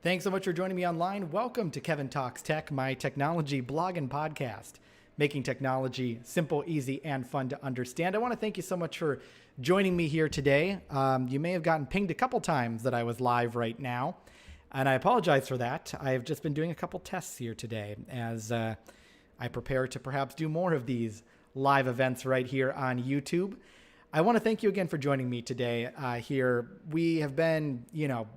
Thanks so much for joining me online. Welcome to Kevin Talks Tech, my technology blog and podcast, making technology simple, easy, and fun to understand. I want to thank you so much for joining me here today. You may have gotten pinged a couple times that I was live right now, and I apologize for that. I've just been doing a couple tests here today as I prepare to perhaps do more of these live events right here on YouTube. I want to thank you again for joining me today here. We have been,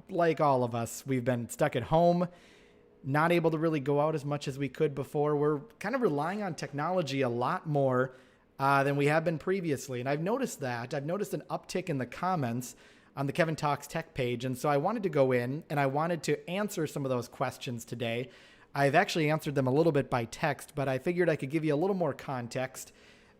like all of us, we've been stuck at home, not able to really go out as much as we could before. We're kind of relying on technology a lot more than we have been previously. And I've noticed that. I've noticed an uptick in the comments on the Kevin Talks Tech page. And so I wanted to go in and I wanted to answer some of those questions today. I've actually answered them a little bit by text, but I figured I could give you a little more context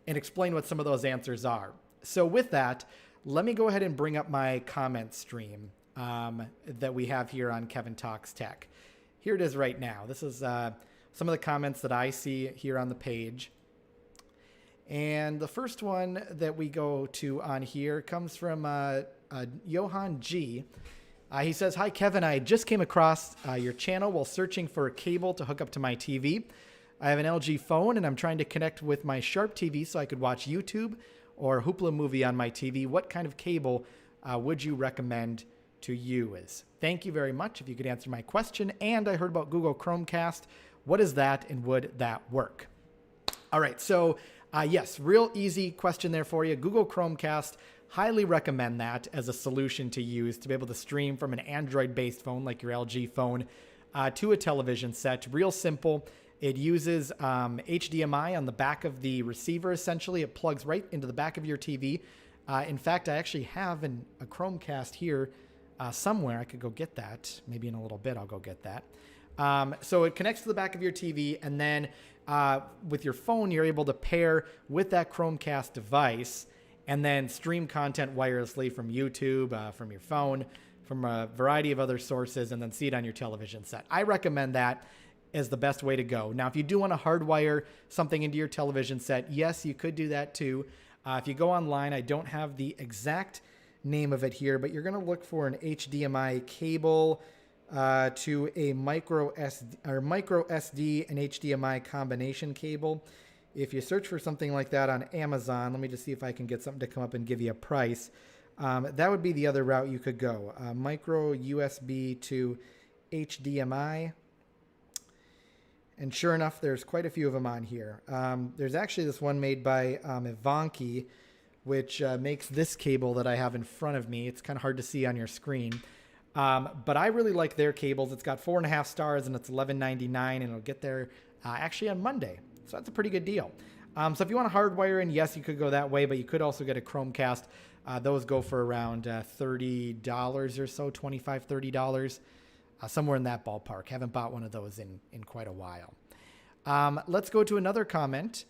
and explain what some of those answers are. So with that, let me go ahead and bring up my comment stream that we have here on Kevin Talks Tech. Here it is right now. This is some of the comments that I see here on the page. And the first one that we go to on here comes from Johan G. He says, "Hi, Kevin. I just came across your channel while searching for a cable to hook up to my TV. I have an LG phone, and I'm trying to connect with my Sharp TV so I could watch YouTube or Hoopla movie on my TV. What kind of cable would you recommend to use? Thank you very much. If you could answer my question. And I heard about Google Chromecast. What is that and would that work?" All right. So yes, real easy question there for you. Google Chromecast, highly recommend that as a solution to use to be able to stream from an Android-based phone like your LG phone to a television set. Real simple. It uses HDMI on the back of the receiver, essentially. It plugs right into the back of your TV. In fact, I actually have a Chromecast here somewhere. I could go get that. Maybe in a little bit I'll go get that. So it connects to the back of your TV, and then with your phone, you're able to pair with that Chromecast device and then stream content wirelessly from YouTube, from your phone, from a variety of other sources, and then see it on your television set. I recommend that is the best way to go. Now, if you do want to hardwire something into your television set, yes, you could do that too. If you go online, I don't have the exact name of it here, but you're going to look for an HDMI cable to a micro SD and HDMI combination cable. If you search for something like that on Amazon, let me just see if I can get something to come up and give you a price. That would be the other route you could go. Micro USB to HDMI. And sure enough, there's quite a few of them on here. There's actually this one made by Ivanki, which makes this cable that I have in front of me. It's kind of hard to see on your screen. But I really like their cables. It's got 4.5 stars and it's $11.99, and it'll get there actually on Monday. So that's a pretty good deal. So if you want to hardwire in, yes, you could go that way, but you could also get a Chromecast. Those go for around $30 or so, $25, $30. Somewhere in that ballpark. Haven't bought one of those in quite a while. Let's go to another comment.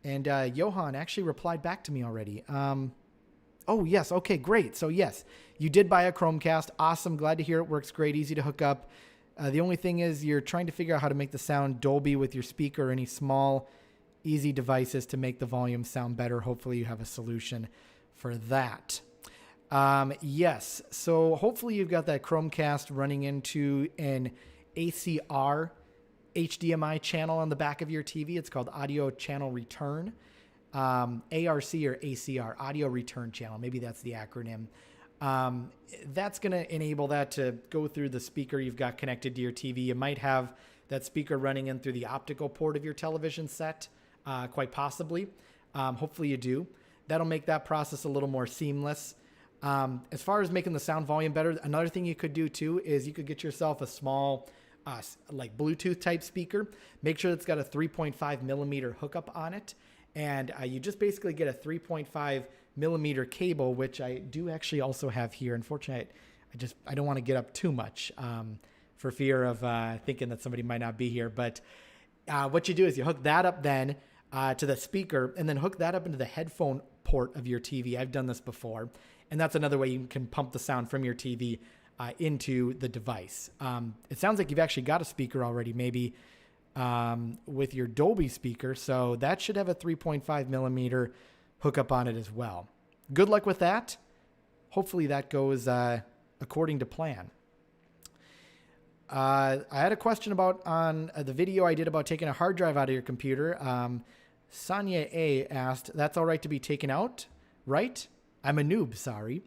And Johan actually replied back to me already. Oh, yes. Okay, great. So, yes, you did buy a Chromecast. Awesome. Glad to hear it works great. Easy to hook up. The only thing is you're trying to figure out how to make the sound Dolby with your speaker or any small, easy devices to make the volume sound better. Hopefully you have a solution for that. Yes. So hopefully you've got that Chromecast running into an ACR HDMI channel on the back of your TV. It's called Audio Channel Return, ARC or ACR, Audio Return Channel. Maybe that's the acronym. That's going to enable that to go through the speaker you've got connected to your TV. You might have that speaker running in through the optical port of your television set, quite possibly. Hopefully you do. That'll make that process a little more seamless. As far as making the sound volume better, another thing you could do too is you could get yourself a small like Bluetooth type speaker. Make sure it's got a 3.5 millimeter hookup on it. And you just basically get a 3.5 millimeter cable, which I do actually also have here. Unfortunately, I don't want to get up too much for fear of thinking that somebody might not be here. But what you do is you hook that up then to the speaker and then hook that up into the headphone port of your TV. I've done this before. And that's another way you can pump the sound from your TV into the device. It sounds like you've actually got a speaker already, maybe with your Dolby speaker. So that should have a 3.5 millimeter hookup on it as well. Good luck with that. Hopefully that goes according to plan. I had a question about on the video I did about taking a hard drive out of your computer. Sonia A asked, that's all right to be taken out, right? I'm a noob, sorry.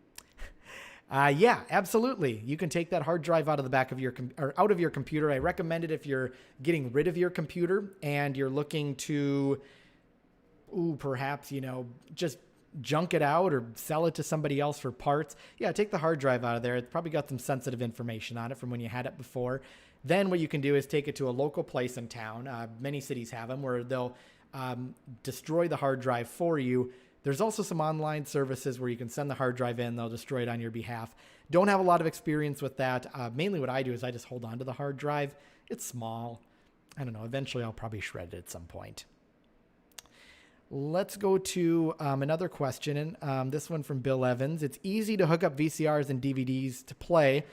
Yeah, absolutely. You can take that hard drive out of the back of your or out of your computer. I recommend it if you're getting rid of your computer and you're looking to, perhaps, just junk it out or sell it to somebody else for parts. Yeah, take the hard drive out of there. It's probably got some sensitive information on it from when you had it before. Then what you can do is take it to a local place in town. Many cities have them where they'll destroy the hard drive for you. There's also some online services where you can send the hard drive in. They'll destroy it on your behalf. Don't have a lot of experience with that. Mainly what I do is I just hold on to the hard drive. It's small. I don't know. Eventually I'll probably shred it at some point. Let's go to another question. And this one from Bill Evans. It's easy to hook up VCRs and DVDs to play,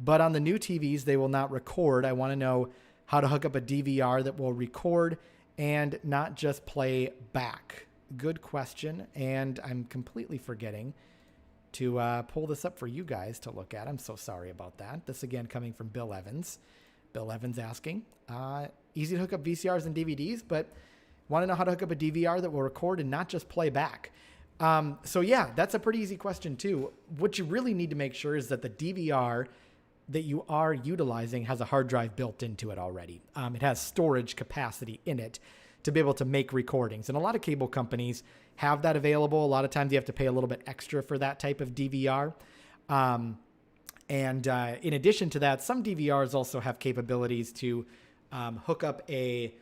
but on the new TVs, they will not record. I want to know how to hook up a DVR that will record and not just play back. Good question. And I'm completely forgetting to pull this up for you guys to look at. I'm so sorry about that. This again coming from Bill Evans. Bill Evans asking, easy to hook up VCRs and DVDs, but want to know how to hook up a DVR that will record and not just play back. So yeah, that's a pretty easy question too. What you really need to make sure is that the DVR that you are utilizing has a hard drive built into it already. It has storage capacity in it to be able to make recordings. And a lot of cable companies have that available. A lot of times you have to pay a little bit extra for that type of DVR. And in addition to that, some DVRs also have capabilities to hook up a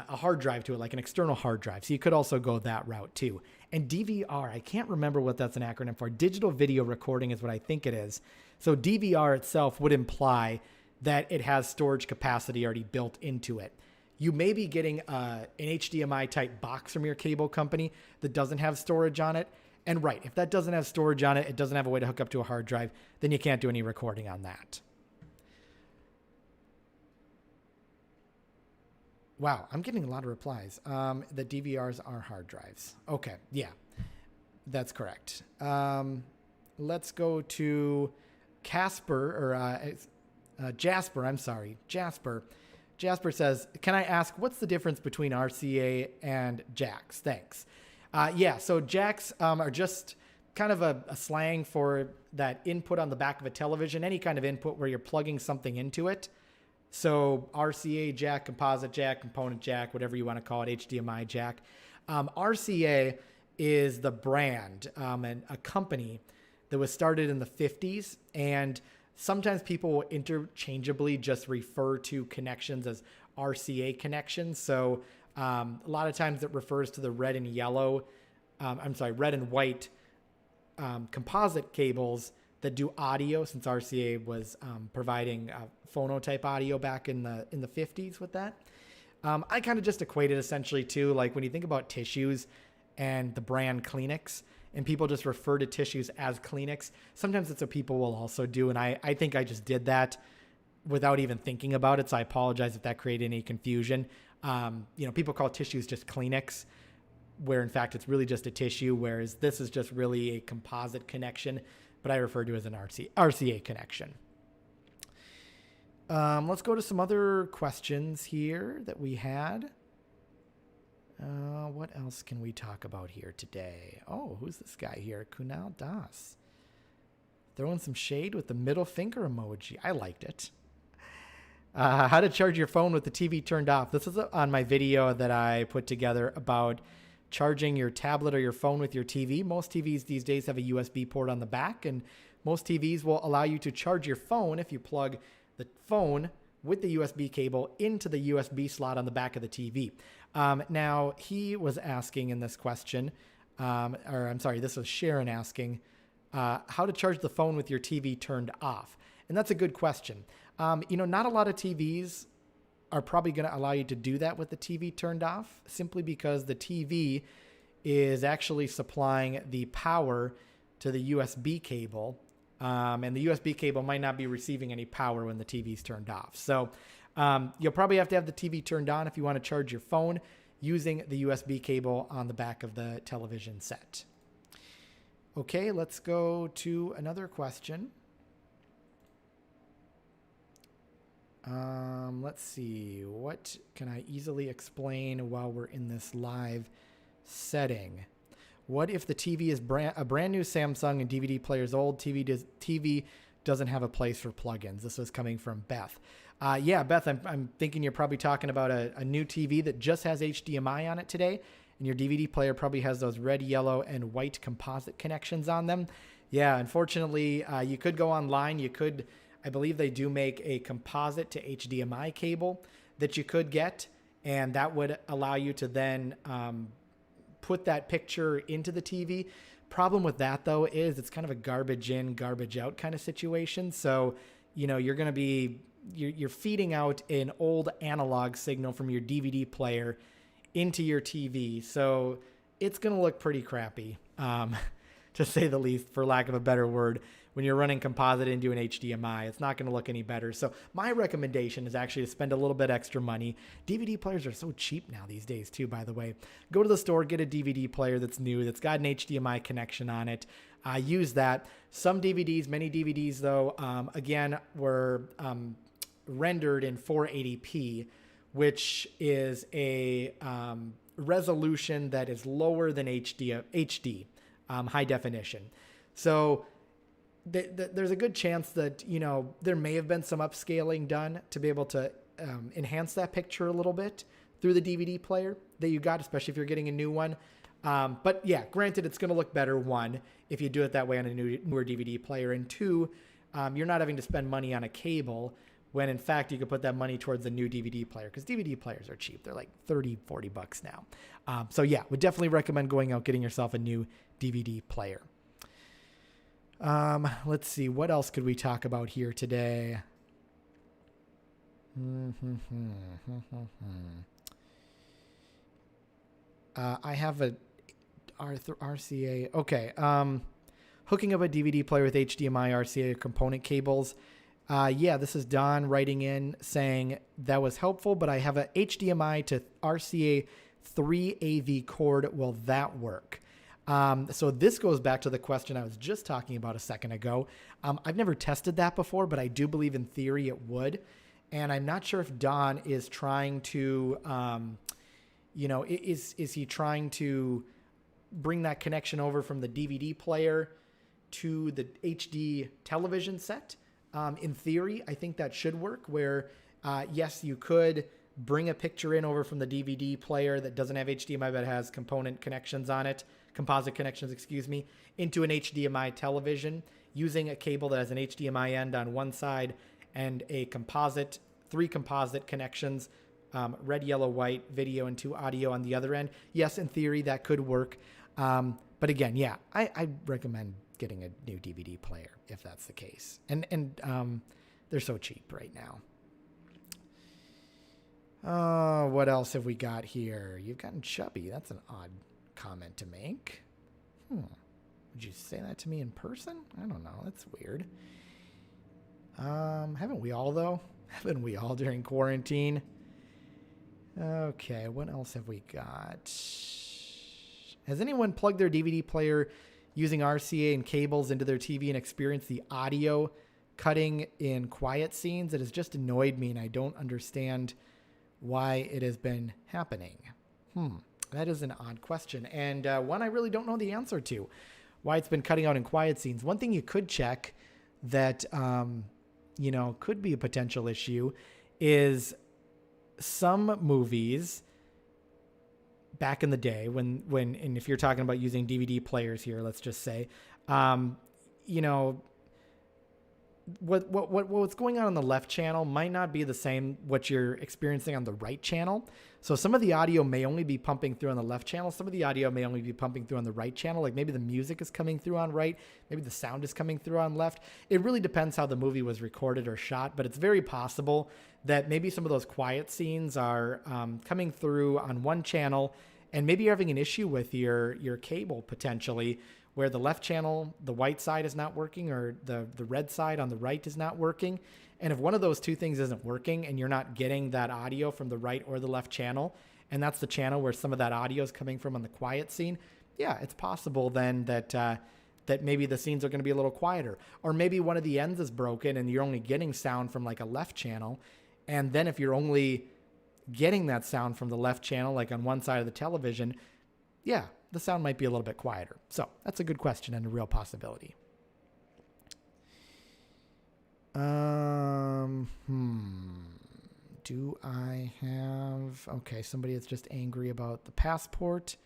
hard drive to it, like an external hard drive. So you could also go that route too. And DVR, I can't remember what that's an acronym for. Digital video recording is what I think it is. So DVR itself would imply that it has storage capacity already built into it. You may be getting an HDMI type box from your cable company that doesn't have storage on it. And right, if that doesn't have storage on it, it doesn't have a way to hook up to a hard drive, then you can't do any recording on that. Wow, I'm getting a lot of replies. The DVRs are hard drives. Okay, yeah, that's correct. Let's go to Jasper. Jasper says, can I ask, what's the difference between RCA and jacks? Thanks. Yeah, so jacks are just kind of a slang for that input on the back of a television, any kind of input where you're plugging something into it. So RCA jack, composite jack, component jack, whatever you want to call it, HDMI jack. RCA is the brand and a company that was started in the 50s. And sometimes people will interchangeably just refer to connections as RCA connections. So a lot of times it refers to the red and white composite cables that do audio, since RCA was providing phono-type audio back in the 50s with that. I kind of just equate it essentially to, like, when you think about tissues and the brand Kleenex, and people just refer to tissues as Kleenex. Sometimes it's what people will also do, and I think I just did that without even thinking about it, so I apologize if that created any confusion. People call tissues just Kleenex, where in fact it's really just a tissue, whereas this is just really a composite connection, but I refer to it as an RCA connection. Let's go to some other questions here that we had. What else can we talk about here today? Oh, who's this guy here? Kunal Das. Throwing some shade with the middle finger emoji. I liked it. How to charge your phone with the TV turned off. This is on my video that I put together about charging your tablet or your phone with your TV. Most TVs these days have a USB port on the back, and most TVs will allow you to charge your phone if you plug the phone with the USB cable into the USB slot on the back of the TV. Now, he was asking in this question, this was Sharon asking, how to charge the phone with your TV turned off. And that's a good question. Not a lot of TVs are probably going to allow you to do that with the TV turned off, simply because the TV is actually supplying the power to the USB cable. And the USB cable might not be receiving any power when the TV's turned off. So you'll probably have to have the TV turned on if you want to charge your phone using the USB cable on the back of the television set. Okay, let's go to another question. Let's see. What can I easily explain while we're in this live setting? What if the TV is a brand new Samsung and DVD player's old? TV doesn't have a place for plugins. This was coming from Beth. Yeah, Beth, I'm thinking you're probably talking about a new TV that just has HDMI on it today, and your DVD player probably has those red, yellow, and white composite connections on them. Yeah, unfortunately, you could go online. You could, I believe they do make a composite to HDMI cable that you could get, and that would allow you to then put that picture into the TV. Problem with that, though, is it's kind of a garbage in, garbage out kind of situation. So, you're going to be, you're feeding out an old analog signal from your DVD player into your TV. So it's going to look pretty crappy, to say the least, for lack of a better word. When you're running composite into an HDMI, it's not going to look any better. So my recommendation is actually to spend a little bit extra money. DVD players are so cheap now these days too, by the way. Go to the store, get a DVD player that's new, that's got an HDMI connection on it. Use that. Some DVDs, many DVDs though, again, were rendered in 480p, which is a resolution that is lower than HD, high definition. So there's a good chance that, there may have been some upscaling done to be able to enhance that picture a little bit through the DVD player that you got, especially if you're getting a new one. But yeah, granted, it's going to look better, one, if you do it that way on a newer DVD player, and two, you're not having to spend money on a cable when in fact you could put that money towards a new DVD player, because DVD players are cheap. They're like $30-$40 now. So yeah, would definitely recommend going out, getting yourself a new DVD player. Let's see, what else could we talk about here today? I have a RCA. Okay. Hooking up a DVD player with HDMI RCA component cables. Yeah, this is Don writing in saying that was helpful, but I have a HDMI to RCA 3 AV cord. Will that work? So this goes back to the question I was just talking about a second ago. I've never tested that before, but I do believe in theory it would. And I'm not sure if Don is trying to, is he trying to bring that connection over from the DVD player to the HD television set? In theory, I think that should work where, yes, you could bring a picture in over from the DVD player that doesn't have HDMI but has component connections on it, composite connections, into an HDMI television using a cable that has an HDMI end on one side and a composite, 3 composite connections, red, yellow, white, video, and 2 audio on the other end. Yes, in theory, that could work. But again, yeah, I recommend getting a new DVD player if that's the case. And they're so cheap right now. What else have we got here? You've gotten chubby. That's an odd comment to make. Would you say that to me in person? I don't know. That's weird. Haven't we all, though? Haven't we all during quarantine? Okay, what else have we got? Has anyone plugged their DVD player using RCA and cables into their TV and experienced the audio cutting in quiet scenes? It has just annoyed me, and I don't understand why it has been happening. That is an odd question, and one I really don't know the answer to, why it's been cutting out in quiet scenes. One thing you could check that, could be a potential issue is some movies back in the day when, and if you're talking about using DVD players here, let's just say, what's going on the left channel might not be the same what you're experiencing on the right channel. So some of the audio may only be pumping through on the left channel. Some of the audio may only be pumping through on the right channel. Like maybe the music is coming through on right. Maybe the sound is coming through on left. It really depends how the movie was recorded or shot, but it's very possible that maybe some of those quiet scenes are coming through on one channel, and maybe you're having an issue with your cable potentially, where the left channel, the white side is not working, or the red side on the right is not working. And if one of those two things isn't working and you're not getting that audio from the right or the left channel, and that's the channel where some of that audio is coming from on the quiet scene, yeah, it's possible then that maybe the scenes are going to be a little quieter. Or maybe one of the ends is broken and you're only getting sound from like a left channel, And then if you're only getting that sound from the left channel, like on one side of the television, yeah, the sound might be a little bit quieter. So that's a good question and a real possibility. Do I have... Okay, somebody is just angry about the Passport.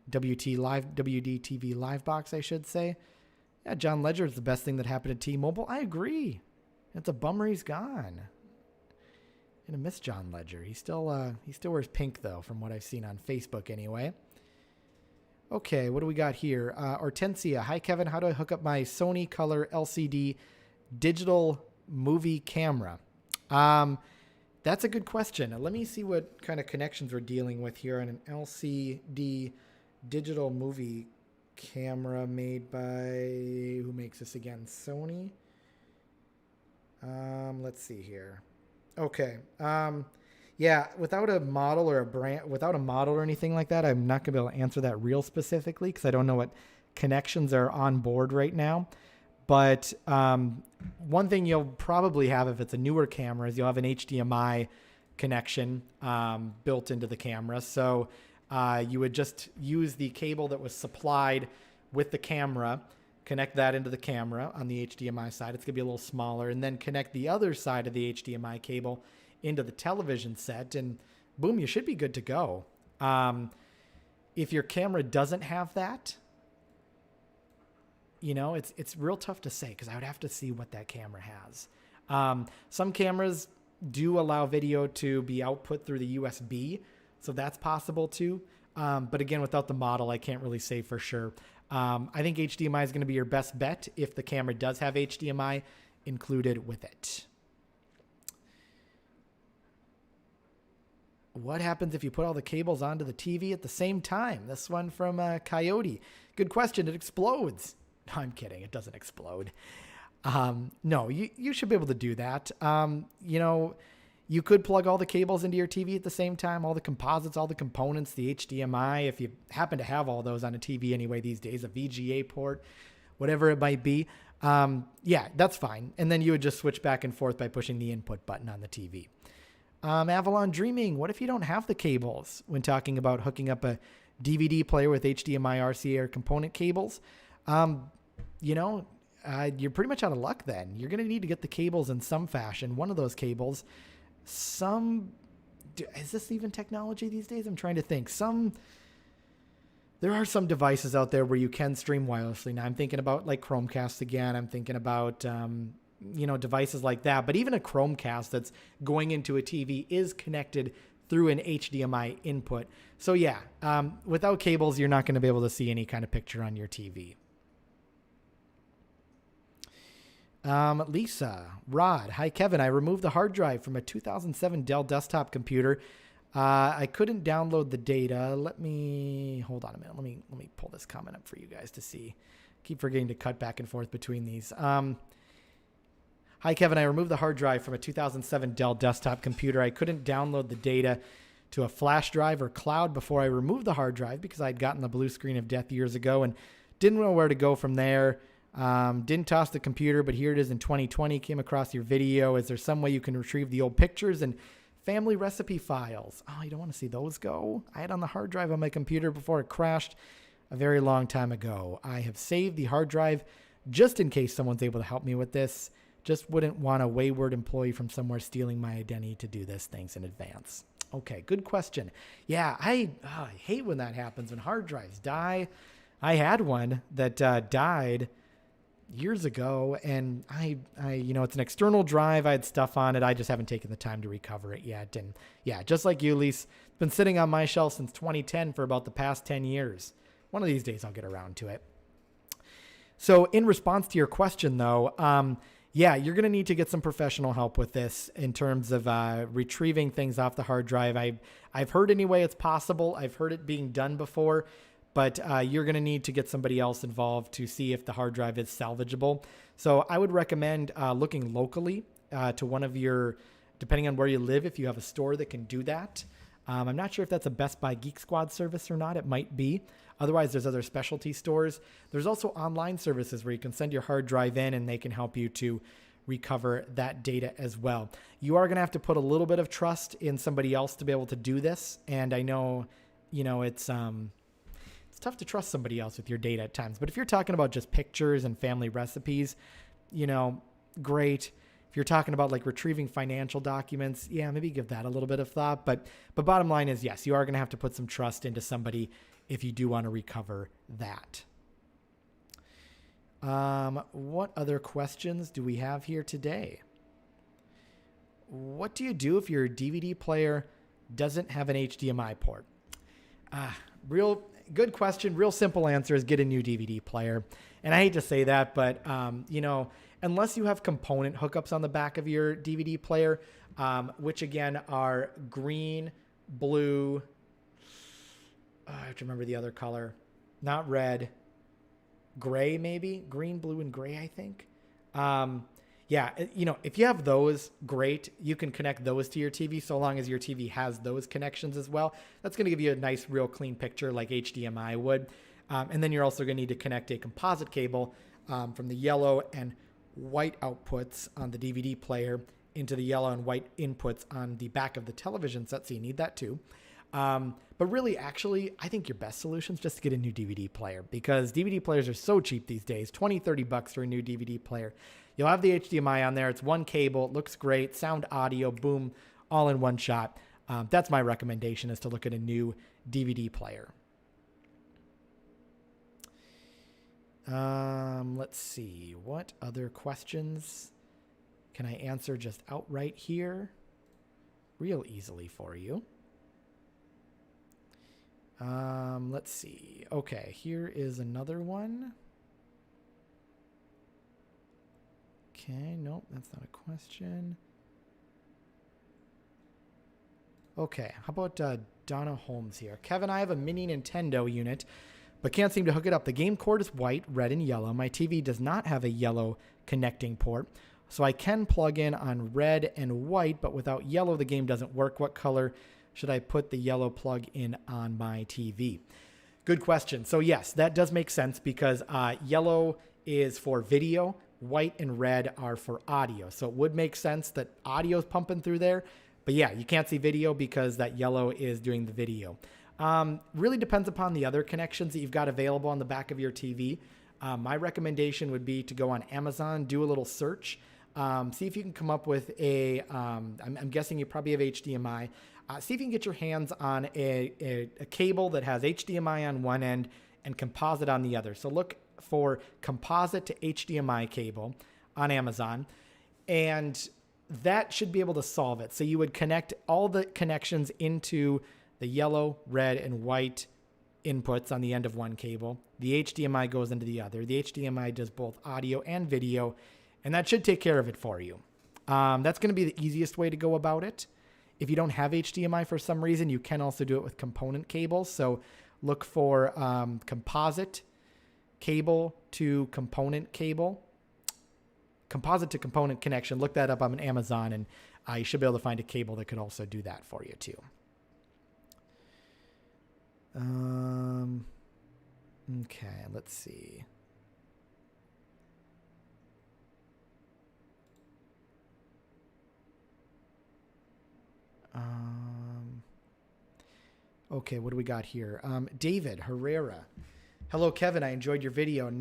WD TV Live Box, I should say. Yeah, John Ledger is the best thing that happened to T-Mobile. I agree. It's a bummer he's gone. I'm gonna miss John Ledger. He still wears pink though, from what I've seen on Facebook anyway. Okay, what do we got here? Hortensia, hi Kevin. How do I hook up my Sony Color LCD digital movie camera? That's a good question. Let me see what kind of connections we're dealing with here on an LCD digital movie camera made by, who makes this again? Sony. Let's see here. Okay. Yeah, without a model or a brand, without a model or anything like that, I'm not gonna be able to answer that real specifically because I don't know what connections are on board right now. But one thing you'll probably have if it's a newer camera is you'll have an HDMI connection built into the camera. So you would just use the cable that was supplied with the camera, connect that into the camera on the HDMI side. It's going to be a little smaller. And then connect the other side of the HDMI cable into the television set. And boom, you should be good to go. If your camera doesn't have that, you know, it's real tough to say because I would have to see what that camera has. Some cameras do allow video to be output through the USB, so that's possible too. But again, without the model, I can't really say for sure. I think HDMI is going to be your best bet if the camera does have HDMI included with it. What happens if you put all the cables onto the TV at the same time? This one from Coyote. Good question. It explodes. No, I'm kidding. It doesn't explode. No, you should be able to do that. You know, you could plug all the cables into your TV at the same time, all the composites, all the components, the HDMI, if you happen to have all those on a TV anyway these days, a VGA port, whatever it might be. Yeah, that's fine. And then you would just switch back and forth by pushing the input button on the TV. Avalon Dreaming, what if you don't have the cables when talking about hooking up a DVD player with HDMI, RCA, or component cables? You know, you're pretty much out of luck then. You're going to need to get the cables in some fashion. One of those cables, is this even technology these days? I'm trying to think. There are some devices out there where you can stream wirelessly. Now I'm thinking about like Chromecast again. I'm thinking about, you know, devices like that. But even a Chromecast that's going into a TV is connected through an HDMI input. So yeah, without cables, you're not going to be able to see any kind of picture on your TV. Lisa, Rod, hi Kevin. I removed the hard drive from a 2007 Dell desktop computer. I couldn't download the data. Hold on a minute. Let me pull this comment up for you guys to see. Keep forgetting to cut back and forth between these. Hi Kevin, I removed the hard drive from a 2007 Dell desktop computer. I couldn't download the data to a flash drive or cloud before I removed the hard drive because I'd gotten the blue screen of death years ago and didn't know where to go from there. Didn't toss the computer, but here it is in 2020. Came across your video. Is there some way you can retrieve the old pictures and family recipe files? Oh, you don't want to see those go? I had on the hard drive on my computer before it crashed a very long time ago. I have saved the hard drive just in case someone's able to help me with this. Just wouldn't want a wayward employee from somewhere stealing my identity to do this. Thanks in advance. Okay, good question. Yeah, I hate when that happens, when hard drives die. I had one that died years ago, and I you know, it's an external drive. I had stuff on it. I just haven't taken the time to recover it yet. And yeah, just like you, Lise, it's been sitting on my shelf since 2010 for about the past 10 years. One of these days I'll get around to it. So in response to your question though, yeah, you're going to need to get some professional help with this in terms of retrieving things off the hard drive. I've heard anyway it's possible. I've heard it being done before. But you're going to need to get somebody else involved to see if the hard drive is salvageable. So I would recommend looking locally to one of your, depending on where you live, if you have a store that can do that. I'm not sure if that's a Best Buy Geek Squad service or not. It might be. Otherwise, there's other specialty stores. There's also online services where you can send your hard drive in and they can help you to recover that data as well. You are going to have to put a little bit of trust in somebody else to be able to do this. And I know, it's tough to trust somebody else with your data at times. But if you're talking about just pictures and family recipes, great. If you're talking about like retrieving financial documents, maybe give that a little bit of thought. But bottom line is, yes, you are going to have to put some trust into somebody if you do want to recover that. What other questions do we have here today? What do you do if your DVD player doesn't have an HDMI port? Real good question. Real simple answer is get a new DVD player. And I hate to say that, but, unless you have component hookups on the back of your DVD player, which again are green, blue, I have to remember the other color, not red, gray, maybe green, blue, and gray, I think. If you have those, great. You can connect those to your TV so long as your TV has those connections as well. That's going to give you a nice, real clean picture like HDMI would. And then you're also going to need to connect a composite cable from the yellow and white outputs on the DVD player into the yellow and white inputs on the back of the television set. So you need that too. But really, actually, I think your best solution is just to get a new DVD player, because DVD players are so cheap these days, $20-$30 for a new DVD player. You'll have the HDMI on there. It's one cable. It looks great. Sound, audio, boom, all in one shot. That's my recommendation, is to look at a new DVD player. Let's see. What other questions can I answer just outright here? Real easily for you. Let's see. Okay, here is another one. Okay, nope, that's not a question. Okay, how about Donna Holmes here? Kevin, I have a mini Nintendo unit, but can't seem to hook it up. The game cord is white, red, and yellow. My TV does not have a yellow connecting port, so I can plug in on red and white, but without yellow, the game doesn't work. What color should I put the yellow plug in on my TV? Good question. So yes, that does make sense, because yellow is for video, white and red are for audio. So it would make sense that audio is pumping through there. But yeah, you can't see video because that yellow is doing the video. Really depends upon the other connections that you've got available on the back of your TV. My recommendation would be to go on Amazon, do a little search, see if you can come up with I'm guessing you probably have HDMI. See if you can get your hands on a cable that has HDMI on one end and composite on the other. So look for composite to HDMI cable on Amazon, and that should be able to solve it. So you would connect all the connections into the yellow, red, and white inputs on the end of one cable. The HDMI goes into the other. The HDMI does both audio and video, and that should take care of it for you. That's going to be the easiest way to go about it. If you don't have HDMI for some reason, you can also do it with component cables. So look for composite cable to component cable, composite to component connection. Look that up on Amazon, and you should be able to find a cable that could also do that for you too. Okay, let's see. Okay, what do we got here? David Herrera. Hello, Kevin. I enjoyed your video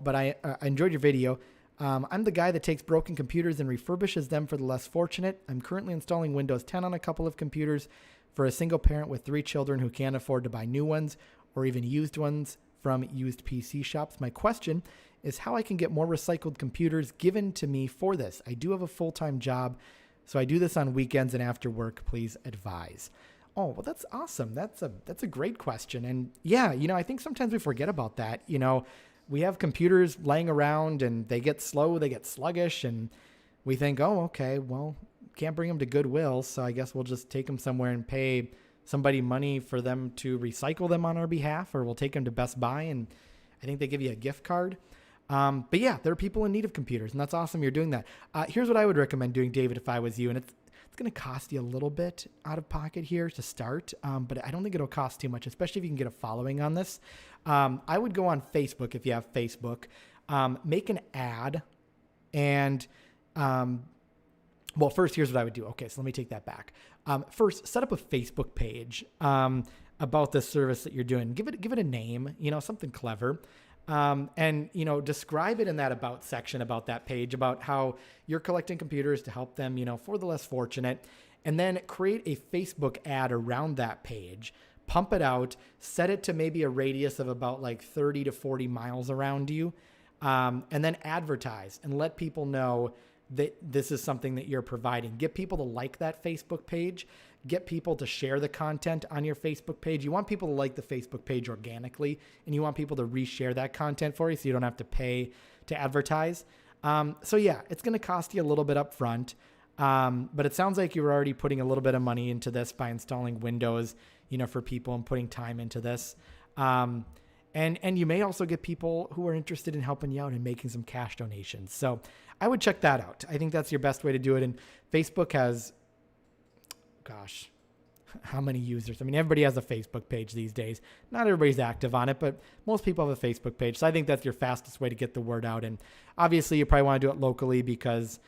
but I enjoyed your video. I'm the guy that takes broken computers and refurbishes them for the less fortunate. I'm currently installing Windows 10 on a couple of computers for a single parent with 3 children who can't afford to buy new ones or even used ones from used PC shops. My question is how I can get more recycled computers given to me for this. I do have a full-time job, so I do this on weekends and after work. Please advise. Oh, well, that's awesome. That's a great question. And yeah, I think sometimes we forget about that. We have computers laying around and they get slow, they get sluggish, and we think, oh, okay, well, can't bring them to Goodwill, so I guess we'll just take them somewhere and pay somebody money for them to recycle them on our behalf, or we'll take them to Best Buy and I think they give you a gift card. But yeah, there are people in need of computers, and that's awesome you're doing that. Here's what I would recommend doing, David, if I was you, and it's going to cost you a little bit out of pocket here to start, but I don't think it'll cost too much, especially if you can get a following on this. I would go on Facebook if you have Facebook, make an ad, and Well, first, here's what I would do. Okay, so let me take that back. First, set up a Facebook page about this service that you're doing. Give it a name, something clever. And, describe it in that about section about that page, about how you're collecting computers to help them, for the less fortunate. And then create a Facebook ad around that page, pump it out, set it to maybe a radius of about like 30 to 40 miles around you. And then advertise and let people know that this is something that you're providing. Get people to like that Facebook page. Get people to share the content on your Facebook page. You want people to like the Facebook page organically, and you want people to reshare that content for you so you don't have to pay to advertise. So yeah, it's going to cost you a little bit up front. But it sounds like you're already putting a little bit of money into this by installing Windows, for people and putting time into this. And you may also get people who are interested in helping you out and making some cash donations. So I would check that out. I think that's your best way to do it. And Facebook has, gosh, how many users? I mean, everybody has a Facebook page these days. Not everybody's active on it, but most people have a Facebook page. So I think that's your fastest way to get the word out. And obviously you probably want to do it locally because,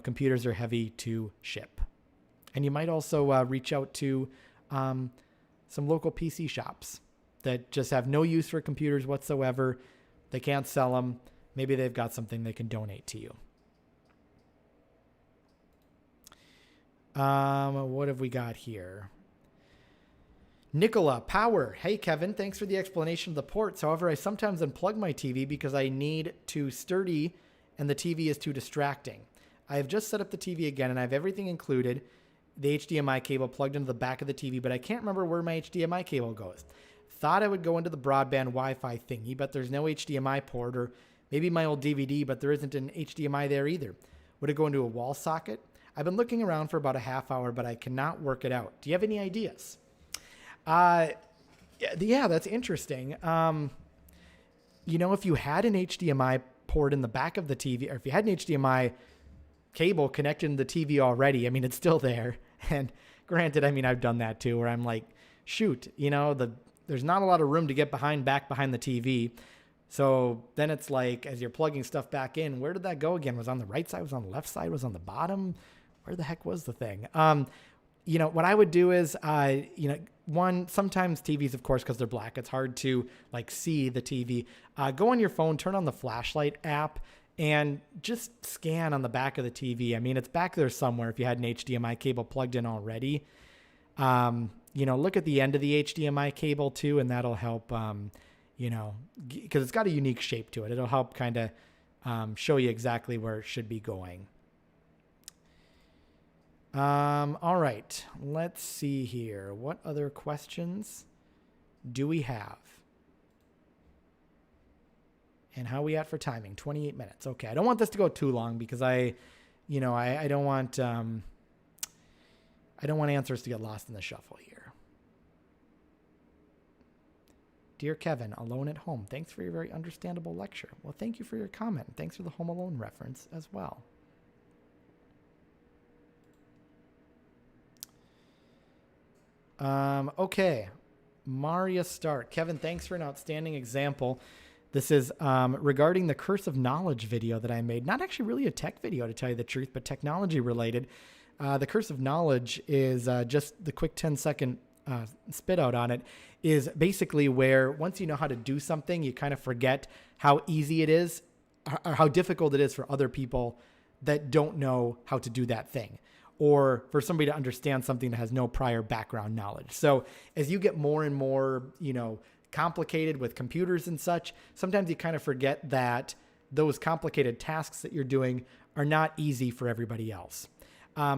computers are heavy to ship. And you might also reach out to some local PC shops that just have no use for computers whatsoever. They can't sell them. Maybe they've got something they can donate to you. What have we got here? Nicola Power. Hey, Kevin, thanks for the explanation of the ports. However, I sometimes unplug my TV because I need too sturdy and the TV is too distracting. I have just set up the TV again and I have everything included. The HDMI cable plugged into the back of the TV, but I can't remember where my HDMI cable goes. Thought I would go into the broadband Wi-Fi thingy, but there's no HDMI port, or maybe my old DVD, but there isn't an HDMI there either. Would it go into a wall socket? I've been looking around for about a half hour, but I cannot work it out. Do you have any ideas? Yeah, that's interesting. If you had an HDMI port in the back of the TV, or if you had an HDMI cable connected to the TV already, I mean, it's still there. And granted, I mean, I've done that too, where I'm like, shoot, there's not a lot of room to get back behind the TV. So then it's like, as you're plugging stuff back in, where did that go again? Was it on the right side? Was it on the left side? Was it on the bottom? Where the heck was the thing? What I would do is, sometimes TVs, of course, because they're black, it's hard to see the TV. Go on your phone, turn on the flashlight app, and just scan on the back of the TV. I mean, it's back there somewhere if you had an HDMI cable plugged in already. Look at the end of the HDMI cable too, and that'll help, because it's got a unique shape to it. It'll help kind of show you exactly where it should be going. All right, let's see here. What other questions do we have? And how are we at for timing? 28 minutes. Okay. I don't want this to go too long because I don't want answers to get lost in the shuffle here. Dear Kevin, alone at home. Thanks for your very understandable lecture. Well, thank you for your comment. Thanks for the Home Alone reference as well. Okay. Maria Start. Kevin, thanks for an outstanding example. This is regarding the Curse of Knowledge video that I made. Not actually really a tech video, to tell you the truth, but technology related. The Curse of Knowledge is just the quick 10-second spit out on it, is basically where once you know how to do something, you kind of forget how easy it is or how difficult it is for other people that don't know how to do that thing, or for somebody to understand something that has no prior background knowledge. So as you get more and more, complicated with computers and such, sometimes you kind of forget that those complicated tasks that you're doing are not easy for everybody else.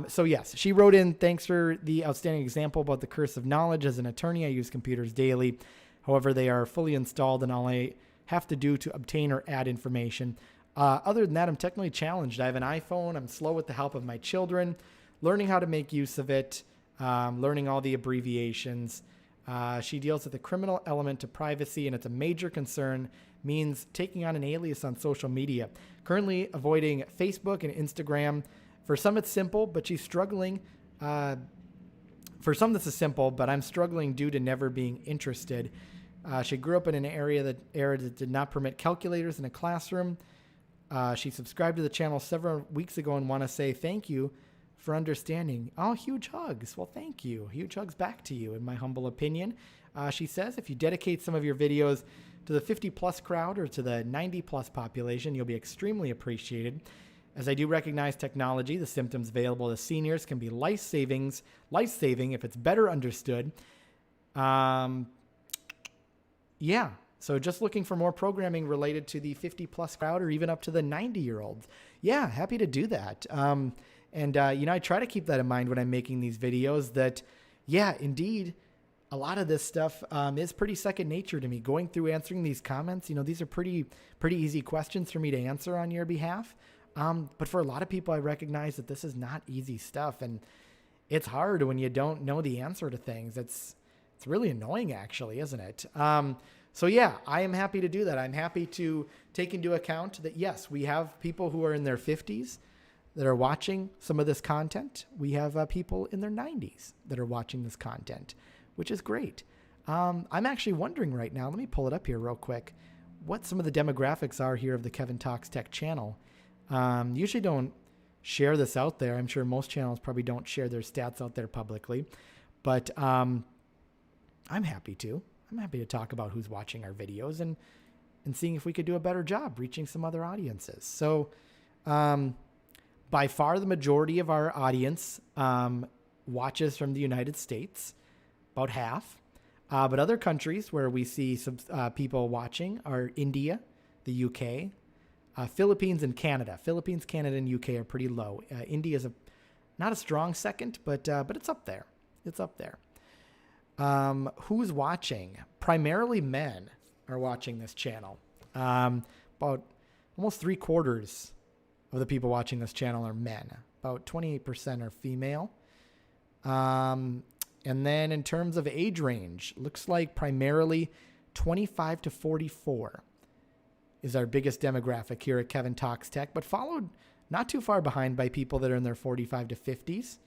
So yes, she wrote in, thanks for the outstanding example about the curse of knowledge. As an attorney, I use computers daily. However, they are fully installed and all I have to do to obtain or add information. Other than that, I'm technically challenged. I have an iPhone. I'm slow with the help of my children, learning how to make use of it, learning all the abbreviations. She deals with the criminal element to privacy, and it's a major concern, means taking on an alias on social media. Currently avoiding Facebook and Instagram. For some, it's simple, but she's struggling. For some, this is simple, but I'm struggling due to never being interested. She grew up in an era that did not permit calculators in a classroom. She subscribed to the channel several weeks ago and want to say thank you for understanding. Oh, huge hugs. Well, thank you. Huge hugs back to you, in my humble opinion. She says, if you dedicate some of your videos to the 50 plus crowd or to the 90 plus population, you'll be extremely appreciated. As I do recognize technology, the symptoms available to seniors can be life-saving if it's better understood. Yeah. So just looking for more programming related to the 50 plus crowd or even up to the 90-year-olds. Yeah, happy to do that. I try to keep that in mind when I'm making these videos that, yeah, indeed, a lot of this stuff is pretty second nature to me. Going through answering these comments, these are pretty easy questions for me to answer on your behalf. But for a lot of people, I recognize that this is not easy stuff. And it's hard when you don't know the answer to things. It's really annoying, actually, isn't it? So yeah, I am happy to do that. I'm happy to take into account that, yes, we have people who are in their 50s that are watching some of this content. We have people in their 90s that are watching this content, which is great. I'm actually wondering right now, let me pull it up here real quick, what some of the demographics are here of the Kevin Talks Tech channel. Usually don't share this out there. I'm sure most channels probably don't share their stats out there publicly, but I'm happy to. I'm happy to talk about who's watching our videos and seeing if we could do a better job reaching some other audiences. So by far the majority of our audience watches from the United States, about half. But other countries where we see some people watching are India, the UK, Philippines, and Canada. Philippines, Canada, and UK are pretty low. India is not a strong second, but it's up there. It's up there. Who's watching? Primarily men are watching this channel. About almost 3/4 of the people watching this channel are men. About 28% are female. And then in terms of age range, looks like primarily 25 to 44 is our biggest demographic here at Kevin Talks Tech, but followed not too far behind by people that are in their 45 to 50s.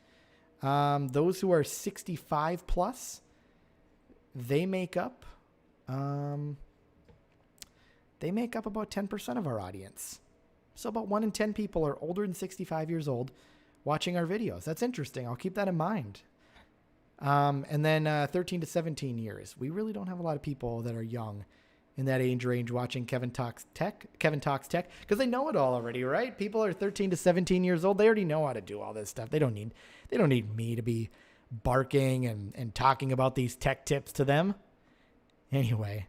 Those who are 65 plus, they make up about 10% of our audience. So about 1 in 10 people are older than 65 years old watching our videos. That's interesting. I'll keep that in mind. And then 13 to 17 years. We really don't have a lot of people that are young in that age range watching Kevin Talks Tech, because they know it all already, right? People are 13 to 17 years old. They already know how to do all this stuff. They don't need me to be barking and talking about these tech tips to them. Anyway.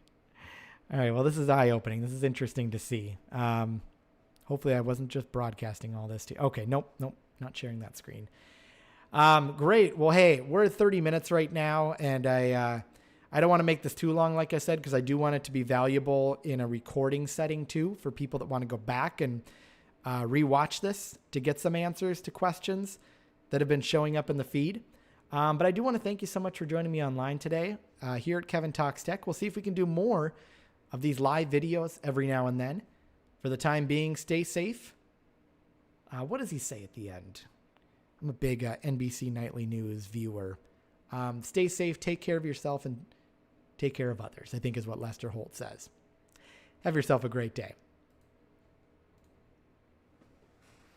All right. Well, this is eye-opening. This is interesting to see. Hopefully I wasn't just broadcasting all this to you. Okay. Nope. Not sharing that screen. Great. Well, hey, we're at 30 minutes right now, and I don't want to make this too long, like I said, because I do want it to be valuable in a recording setting too, for people that want to go back and rewatch this to get some answers to questions that have been showing up in the feed. But I do want to thank you so much for joining me online today here at Kevin Talks Tech. We'll see if we can do more of these live videos every now and then. For the time being, stay safe. What does he say at the end? I'm a big NBC Nightly News viewer. Stay safe, take care of yourself, and take care of others, I think is what Lester Holt says. Have yourself a great day.